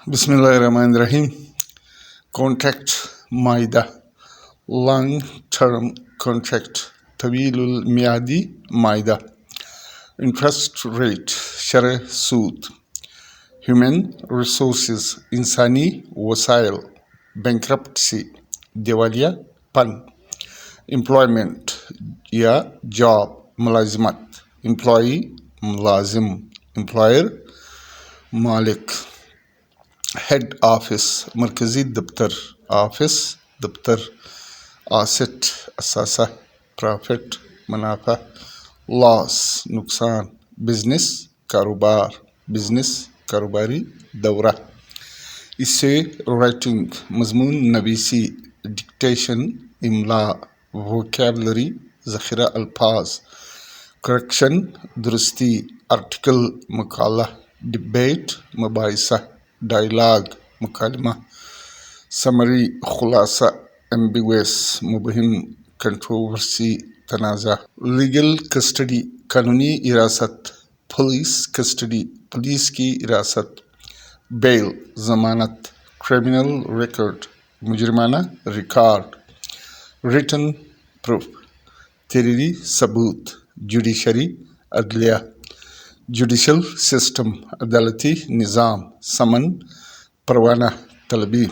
Bismillahirrahmanirrahim. Contract Maida. Long-term contract. Tawilul Miadi Maida. Interest rate. Share Sood. Human resources. Insani Wasail. Bankruptcy. Diwalia Pan. Employment. Ya job. Mulazimat. Employee. Mulazim. Employer. Malik. Head office, مرکزی دفتر, office دفتر, asset اثاثہ, profit منافع, loss نقصان, business کاروبار, business کاروباری دورہ. اس سے writing مضمون نویسی, dictation املا, vocabulary ذخیرہ الفاظ, correction درستی, article مقالہ, debate مباحثہ, ڈائلاگ مکالمہ, سمری خلاصہ, ایمبیگوس مبہم, کنٹروورسی تنازع. لیگل کسٹڈی قانونی حراست, پولیس کسٹڈی پولیس کی حراست. بیل ضمانت, کریمنل ریکارڈ مجرمانہ ریکارڈ. ریٹن پروف تحریری ثبوت. جوڈیشری عدلیہ. جوڈیشل سسٹم عدالتی نظام. سمن پروانہ طلبی.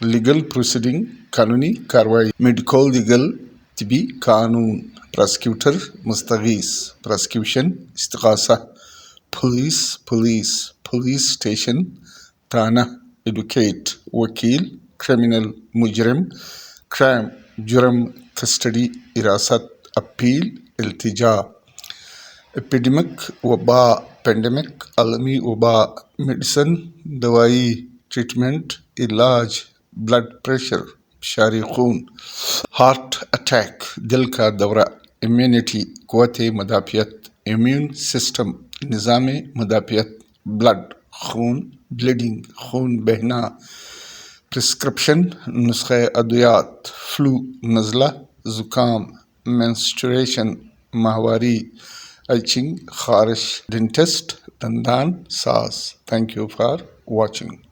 لیگل پروسیڈنگ قانونی کارروائی. میڈیکو لیگل طبی قانون. پراسیکیوٹر مستغیث. پراسیکیوشن استغاثہ. پولیس پولیس اسٹیشن تھانہ. ایڈوکیٹ وکیل. کریمنل مجرم. کرائم جرم. کسٹڈی حراست. اپیل التجا. ایپیڈیمک وبا. پینڈیمک عالمی وبا. میڈیسن دوائی. ٹریٹمنٹ علاج. بلڈ پریشر فشار خون. ہارٹ اٹیک دل کا دورہ. امیونٹی قوت مدافعت. امیون سسٹم نظام مدافعت. بلڈ خون. بلیڈنگ خون بہنا. پرسکرپشن نسخہ ادویات. فلو نزلہ زکام. مینسٹریشن ماہواری. ایچنگ خارش. ڈینٹسٹ دندان ساز. Thank you for watching.